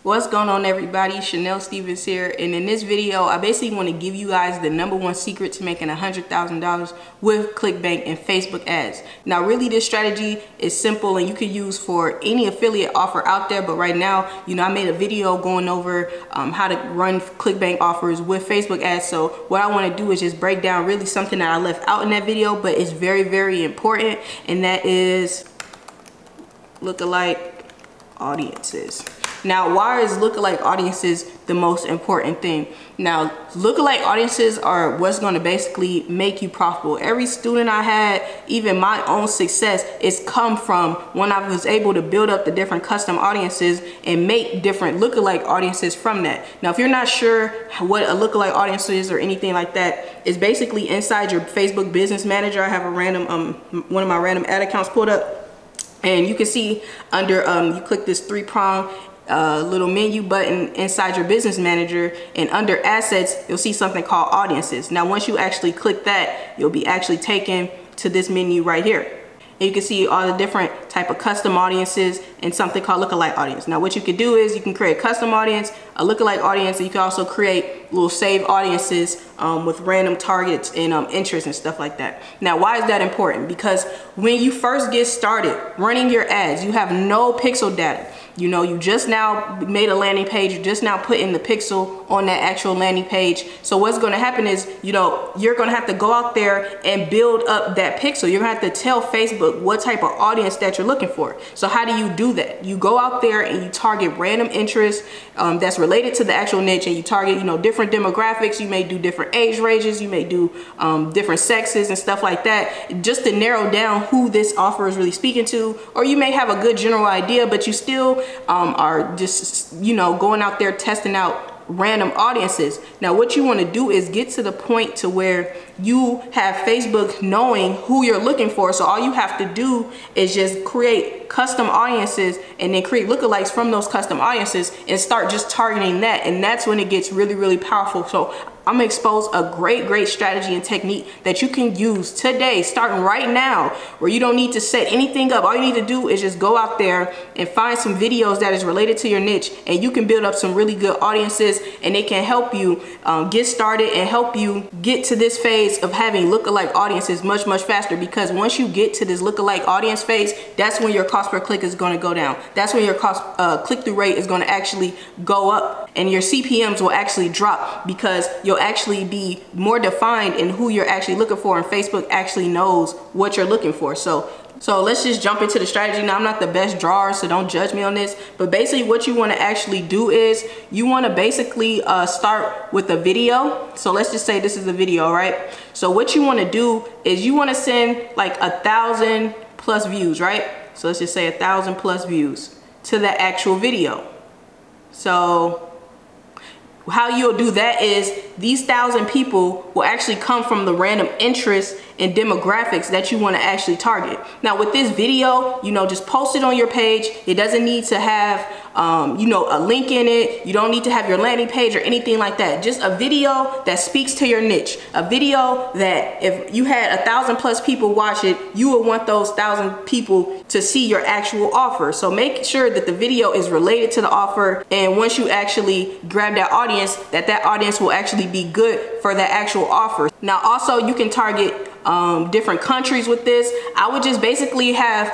What's going on, everybody? Chanel Stevens here, and in this video I basically want to give you guys the #1 secret to making $100,000 with Clickbank and Facebook ads. Now really this strategy is simple and you can use for any affiliate offer out there, but right now, I made a video going over how to run Clickbank offers with Facebook ads. So what I want to do is just break down really something that I left out in that video, but it's very important, and that is lookalike audiences. Now, why is lookalike audiences the most important thing? Now, lookalike audiences are what's going to basically make you profitable. Every student I had, even my own success, is come from when I was able to build up the different custom audiences and make different lookalike audiences from that. Now, if you're not sure what a lookalike audience is or anything like that, it's basically inside your Facebook Business Manager. I have a random one of my random ad accounts pulled up, and you can see under you click this 3-prong little menu button inside your business manager, and under assets you'll see something called audiences. Now once you actually click that, you'll be actually taken to this menu right here, and you can see all the different type of custom audiences and something called lookalike audience. Now what you can do is you can create a custom audience, a lookalike audience, and you can also create little save audiences with random targets and interests and stuff like that. Now why is that important? Because when you first get started running your ads, you have no pixel data. You just now made a landing page, you just now put in the pixel on that actual landing page. So what's going to happen is, you're going to have to go out there and build up that pixel. You're going to have to tell Facebook what type of audience that you're looking for. So how do you do that? You go out there and you target random interests that's related to the actual niche, and you target, different demographics. You may do different age ranges, you may do different sexes and stuff like that, just to narrow down who this offer is really speaking to. Or you may have a good general idea, but you still are just going out there testing out random audiences. Now what you want to do is get to the point to where you have Facebook knowing who you're looking for. So all you have to do is just create custom audiences and then create lookalikes from those custom audiences and start just targeting that, and that's when it gets really powerful. So I'm gonna expose a great strategy and technique that you can use today, starting right now, where you don't need to set anything up. All you need to do is just go out there and find some videos that is related to your niche, and you can build up some really good audiences, and they can help you get started and help you get to this phase of having lookalike audiences much faster. Because once you get to this lookalike audience phase, that's when your cost per click is going to go down. That's when your cost click-through rate is going to actually go up, and your CPMs will actually drop, because you'll actually be more defined in who you're actually looking for, and Facebook actually knows what you're looking for. So let's just jump into the strategy. Now I'm not the best drawer, so don't judge me on this, but basically what you want to actually do is you want to basically start with a video. So let's just say this is a video, right? So what you want to do is you want to send like 1,000+ views, right? So let's just say 1,000+ views to the actual video. So how you'll do that is these 1,000 people will actually come from the random interests and demographics that you want to actually target. Now with this video, just post it on your page. It doesn't need to have a link in it. You don't need to have your landing page or anything like that. Just a video that speaks to your niche. A video that if you had 1,000+ people watch it, you would want those 1,000 people to see your actual offer. So make sure that the video is related to the offer, and once you actually grab that audience, that audience will actually be good for that actual offer. Now also you can target different countries with this. I would just basically have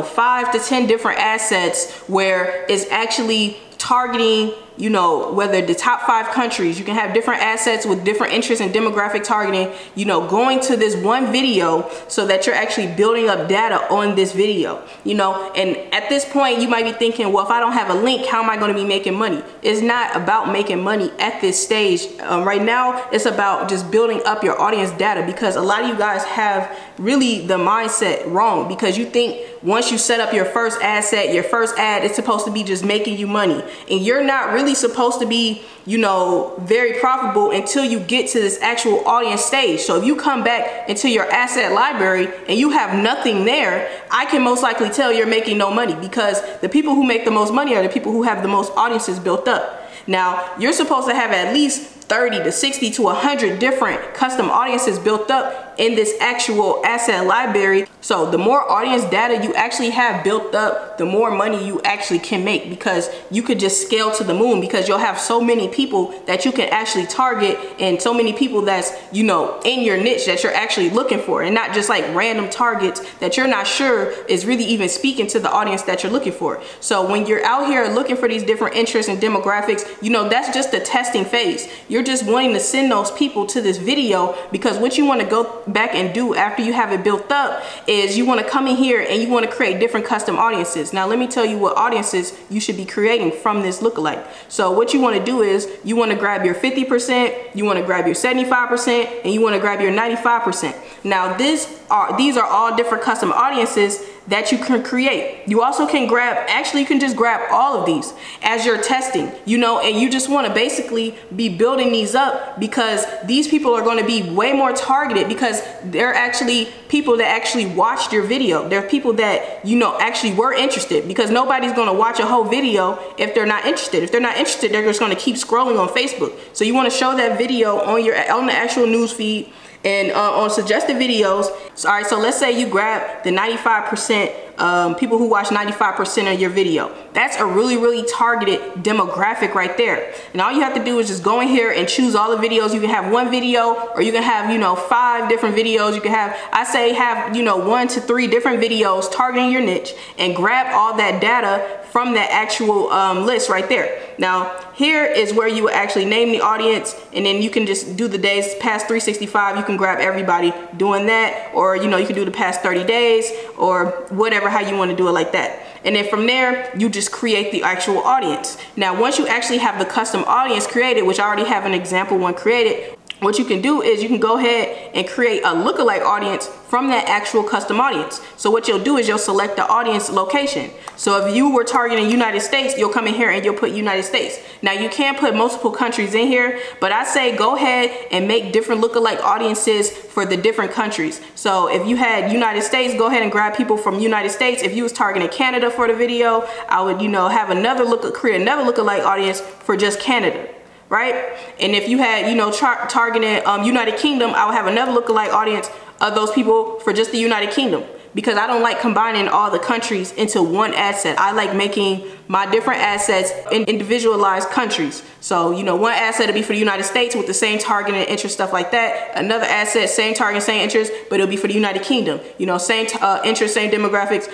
5 to 10 different assets where it's actually targeting whether the top 5 countries. You can have different assets with different interests and demographic targeting, going to this one video so that you're actually building up data on this video, and at this point you might be thinking, well, if I don't have a link, how am I going to be making money? It's not about making money at this stage. Right now it's about just building up your audience data, because a lot of you guys have really the mindset wrong, because you think once you set up your first asset, your first ad, it's supposed to be just making you money, and you're not really supposed to be very profitable until you get to this actual audience stage. So if you come back into your asset library and you have nothing there, I can most likely tell you're making no money, because the people who make the most money are the people who have the most audiences built up. Now you're supposed to have at least 30 to 60 to 100 different custom audiences built up in this actual asset library. So the more audience data you actually have built up, the more money you actually can make, because you could just scale to the moon, because you'll have so many people that you can actually target, and so many people that's, you know, in your niche that you're actually looking for, and not just like random targets that you're not sure is really even speaking to the audience that you're looking for. So when you're out here looking for these different interests and demographics, you know, that's just the testing phase. You're just wanting to send those people to this video, because what you want to go back and do after you have it built up is you want to come in here and you want to create different custom audiences. Now let me tell you what audiences you should be creating from this lookalike. So what you want to do is you want to grab your 50%, you want to grab your 75%, and you want to grab your 95%. Now these are all different custom audiences that you can create. You also can grab, actually you can just grab all of these as you're testing, you know, and you just want to basically be building these up, because these people are going to be way more targeted, because they're actually people that actually watched your video. They're people that, you know, actually were interested, because nobody's going to watch a whole video if they're not interested. If they're not interested, they're just going to keep scrolling on Facebook. So you want to show that video on the actual news feed and on suggested videos. So, all right, so let's say you grab the 95%, people who watch 95% of your video. That's a really targeted demographic right there. And all you have to do is just go in here and choose all the videos. You can have one video, or you can have, you know, 5 different videos. You can have, I say have, you know, 1 to 3 different videos targeting your niche, and grab all that data from that actual list right there. Now here is where you actually name the audience, and then you can just do the days past 365. You can grab everybody doing that, or, you know, you can do the past 30 days or whatever, how you want to do it like that. And then from there, you just create the actual audience. Now once you actually have the custom audience created, which I already have an example one created, what you can do is you can go ahead and create a lookalike audience from that actual custom audience. So what you'll do is you'll select the audience location. So if you were targeting United States, you'll come in here and you'll put United States. Now you can put multiple countries in here, but I say go ahead and make different lookalike audiences for the different countries. So if you had United States, go ahead and grab people from United States. If you was targeting Canada for the video, I would, you know, have create another lookalike audience for just Canada. Right? And if you had, you know, targeted United Kingdom, I would have another lookalike audience of those people for just the United Kingdom, because I don't like combining all the countries into one ad set. I like making my different ad sets in individualized countries. So, you know, one ad set will be for the United States with the same target and interest, stuff like that. Another ad set, same target, same interest, but it'll be for the United Kingdom. You know, same interest, same demographics,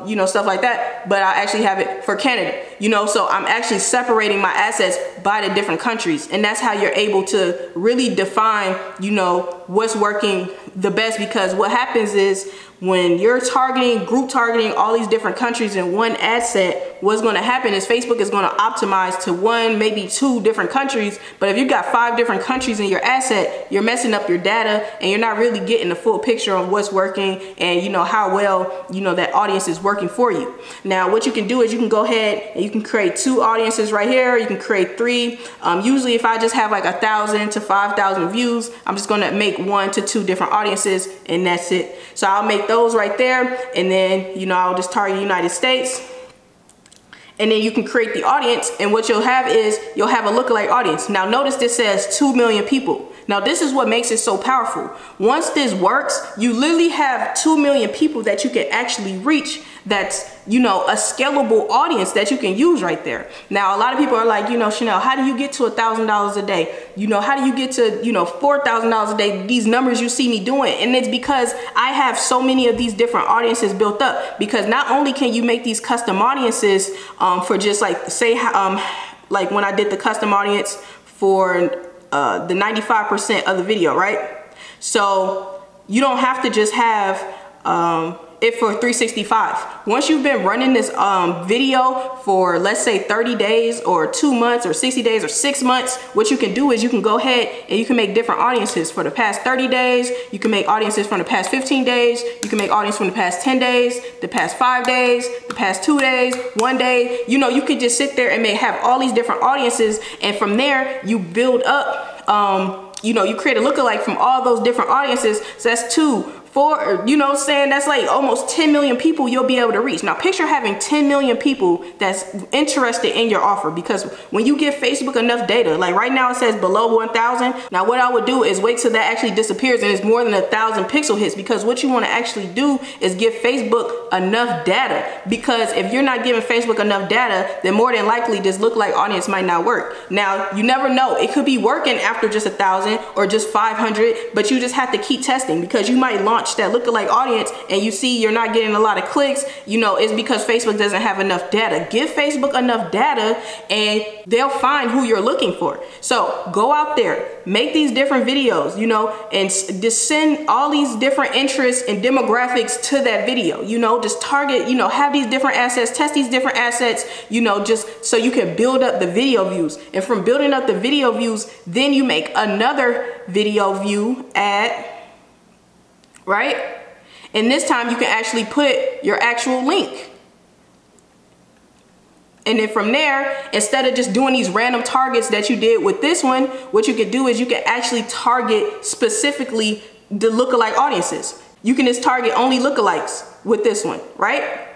you know, stuff like that. But I actually have it for Canada, you know, so I'm actually separating my assets by the different countries. And that's how you're able to really define, you know, what's working the best, because what happens is when you're group targeting all these different countries in one ad set, what's going to happen is Facebook is going to optimize to 1, maybe 2 different countries. But if you've got 5 different countries in your ad set, you're messing up your data, and you're not really getting the full picture of what's working and, you know, how well, you know, that audience is working for you. Now what you can do is you can go ahead and you can create 2 audiences right here. You can create 3. Usually if I just have like 1,000 to 5,000 views, I'm just going to make 1 to 2 different audiences, and that's it. So I'll make those right there, and then, you know, I'll just target the United States, and then you can create the audience, and what you'll have is you'll have a lookalike audience. Now notice this says 2 million people. Now this is what makes it so powerful. Once this works, you literally have 2 million people that you can actually reach. That's, you know, a scalable audience that you can use right there. Now a lot of people are like, you know, Chanel, how do you get to $1,000 a day? You know, how do you get to, you know, $4,000 a day? These numbers you see me doing. And it's because I have so many of these different audiences built up, because not only can you make these custom audiences for just like, say, like when I did the custom audience for the 95% of the video, right? So you don't have to just have it for 365. Once you've been running this video for, let's say, 30 days or 2 months or 60 days or 6 months, what you can do is you can go ahead and you can make different audiences for the past 30 days. You can make audiences from the past 15 days. You can make audience from the past 10 days, the past 5 days, the past 2 days, 1 day. You know, you could just sit there and have all these different audiences, and from there you build up, you know, you create a lookalike from all those different audiences. So that's 2, saying that's like almost 10 million people you'll be able to reach. Now picture having 10 million people that's interested in your offer, because when you give Facebook enough data, like right now it says below 1,000. Now what I would do is wait till that actually disappears and it's more than 1,000 pixel hits, because what you want to actually do is give Facebook enough data, because if you're not giving Facebook enough data, then more than likely this lookalike audience might not work. Now you never know, it could be working after just 1,000 or just 500, but you just have to keep testing, because you might launch that lookalike audience and you see you're not getting a lot of clicks. It's because Facebook doesn't have enough data. Give Facebook enough data and they'll find who you're looking for. So go out there, make these different videos, and just send all these different interests and demographics to that video. Just target, have these different assets, test these different assets, just so you can build up the video views. And from building up the video views, then you make another video view ad, right? And this time you can actually put your actual link. And then from there, instead of just doing these random targets that you did with this one, what you could do is you can actually target specifically the lookalike audiences. You can just target only lookalikes with this one, right?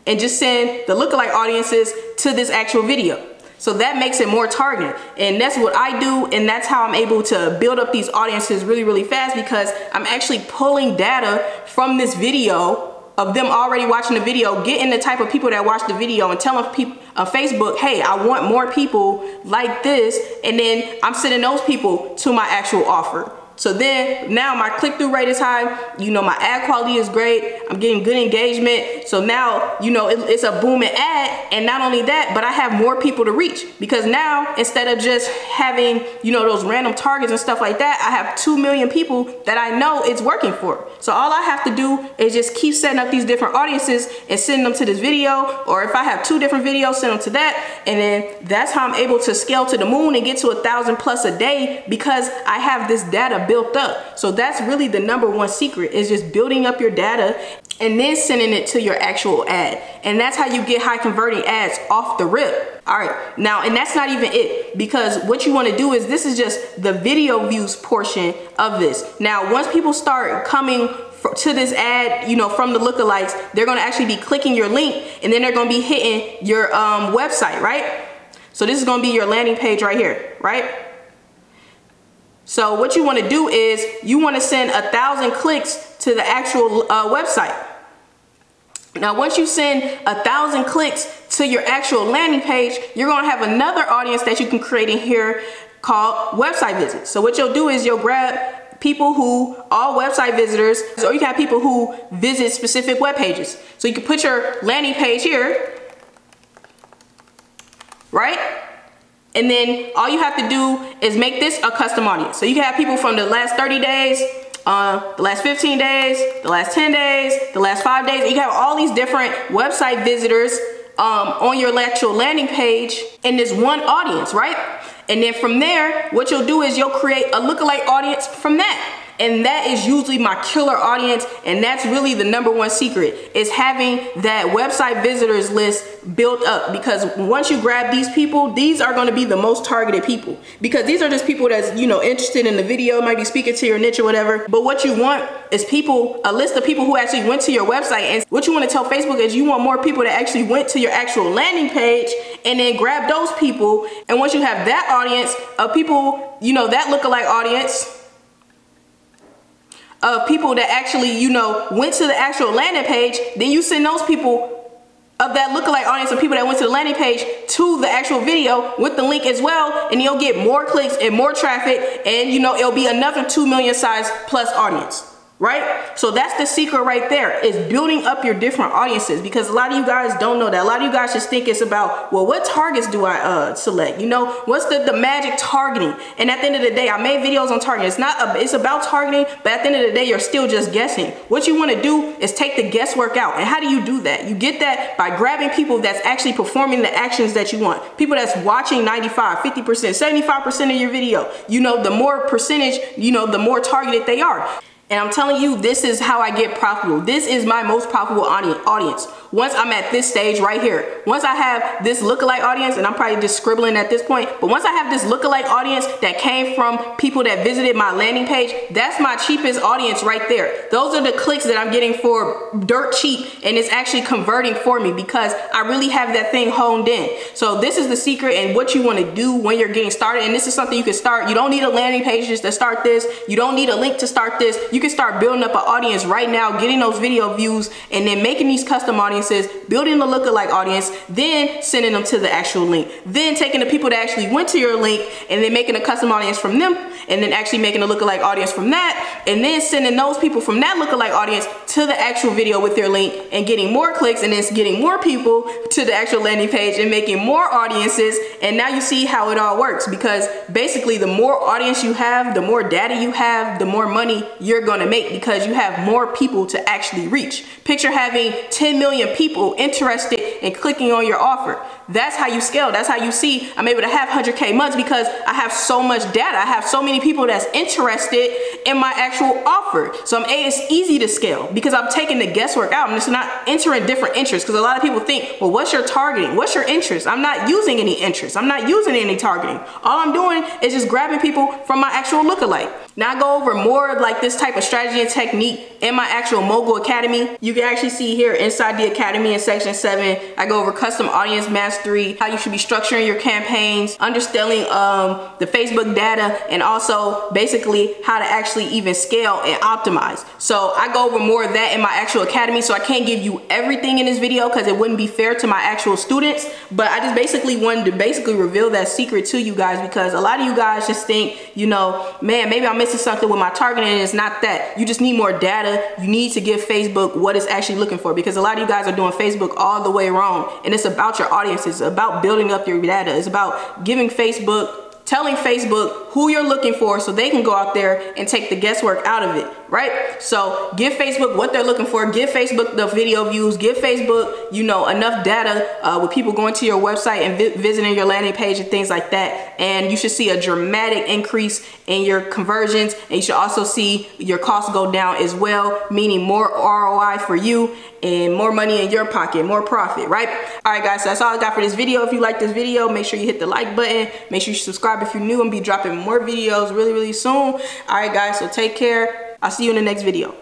And just send the lookalike audiences to this actual video. So that makes it more targeted. And that's what I do, and that's how I'm able to build up these audiences really, really fast, because I'm actually pulling data from this video of them already watching the video, getting the type of people that watch the video and telling people on Facebook, hey, I want more people like this, and then I'm sending those people to my actual offer. So then now my click-through rate is high, my ad quality is great, I'm getting good engagement. So now, it's a booming ad. And not only that, but I have more people to reach, because now instead of just having, those random targets and stuff like that, I have 2 million people that I know it's working for. So all I have to do is just keep setting up these different audiences and sending them to this video, or if I have 2 different videos, send them to that. And then that's how I'm able to scale to the moon and get to 1,000 plus a day, because I have this data built up. So that's really the #1 secret, is just building up your data and then sending it to your actual ad. And that's how you get high converting ads off the rip. All right, now, and that's not even it, because what you want to do is, this is just the video views portion of this. Now, once people start coming to this ad, from the lookalikes, they're going to actually be clicking your link, and then they're going to be hitting your website, right? So this is going to be your landing page right here, right? So what you want to do is you want to send 1,000 clicks to the actual website. Now, once you send 1,000 clicks to your actual landing page, you're going to have another audience that you can create in here called website visits. So what you'll do is you'll grab people who are website visitors, or you can have people who visit specific web pages. So you can put your landing page here, right? And then all you have to do is make this a custom audience. So you can have people from the last 30 days, the last 15 days, the last 10 days, the last 5 days. You can have all these different website visitors on your actual landing page in this one audience, right? And then from there, what you'll do is you'll create a lookalike audience from that. And that is usually my killer audience, and that's really the #1 secret, is having that website visitors list built up. Because once you grab these people, these are going to be the most targeted people, because these are just people that's interested in the video, might be speaking to your niche or whatever. But what you want is a list of people who actually went to your website. And what you want to tell Facebook is you want more people that actually went to your actual landing page, and then grab those people. And once you have that audience of people, that lookalike audience of people that actually, went to the actual landing page, then you send those people of that lookalike audience of people that went to the landing page to the actual video with the link as well, and you'll get more clicks and more traffic, and it'll be another 2 million size plus audience. Right? So that's the secret right there, is building up your different audiences, because a lot of you guys don't know that. A lot of you guys just think it's about, well, what targets do I select? What's the magic targeting? And at the end of the day, I made videos on targeting. It's about targeting, but at the end of the day, you're still just guessing. What you want to do is take the guesswork out. And how do you do that? You get that by grabbing people that's actually performing the actions that you want. People that's watching 95, 50%, 75% of your video. The more percentage, the more targeted they are. And I'm telling you, this is how I get profitable. This is my most profitable audience. Once I'm at this stage right here, once I have this lookalike audience, and I'm probably just scribbling at this point, but once I have this lookalike audience that came from people that visited my landing page, that's my cheapest audience right there. Those are the clicks that I'm getting for dirt cheap, and it's actually converting for me because I really have that thing honed in. So this is the secret and what you want to do when you're getting started. And this is something you can start. You don't need a landing page just to start this. You don't need a link to start this. You can start building up an audience right now, getting those video views, and then making these custom audiences, building a lookalike audience, then sending them to the actual link, then taking the people that actually went to your link and then making a custom audience from them, and then actually making a lookalike audience from that, and then sending those people from that lookalike audience to the actual video with their link and getting more clicks, and then getting more people to the actual landing page and making more audiences. And now you see how it all works, because basically the more audience you have, the more data you have, the more money you're gonna make, because you have more people to actually reach. Picture having 10 million people interested in clicking on your offer. That's how you scale. That's how you see I'm able to have 100K months, because I have so much data. I have so many people that's interested in my actual offer. So it's easy to scale because I'm taking the guesswork out. I'm just not entering different interests, because a lot of people think, well, what's your targeting? What's your interest? I'm not using any interest. I'm not using any targeting. All I'm doing is just grabbing people from my actual lookalike. Now I go over more of like this type of strategy and technique in my actual Mogul Academy. You can actually see here inside the Academy in section 7, I go over custom audience mastery, how you should be structuring your campaigns, understanding the Facebook data, and also basically how to actually even scale and optimize. So I go over more of that in my actual Academy. So I can't give you everything in this video because it wouldn't be fair to my actual students, but I just basically wanted to reveal that secret to you guys, because a lot of you guys just think, you know, man, maybe I'm missing something with my targeting, and it's not that. You just need more data. You need to give Facebook what it's actually looking for, because a lot of you guys are doing Facebook all the way wrong, and it's about your audience. It's about building up your data. It's about giving Facebook, telling Facebook who you're looking for so they can go out there and take the guesswork out of it, right? So give Facebook what they're looking for. Give Facebook the video views. Give Facebook, you know, enough data with people going to your website and visiting your landing page and things like that. And you should see a dramatic increase in your conversions, and you should also see your costs go down as well, meaning more ROI for you and more money in your pocket, more profit, right? All right, guys, so that's all I got for this video. If you like this video, make sure you hit the like button. Make sure you subscribe if you're new. I'm gonna be dropping more videos really soon. All right, guys, so take care. I'll see you in the next video.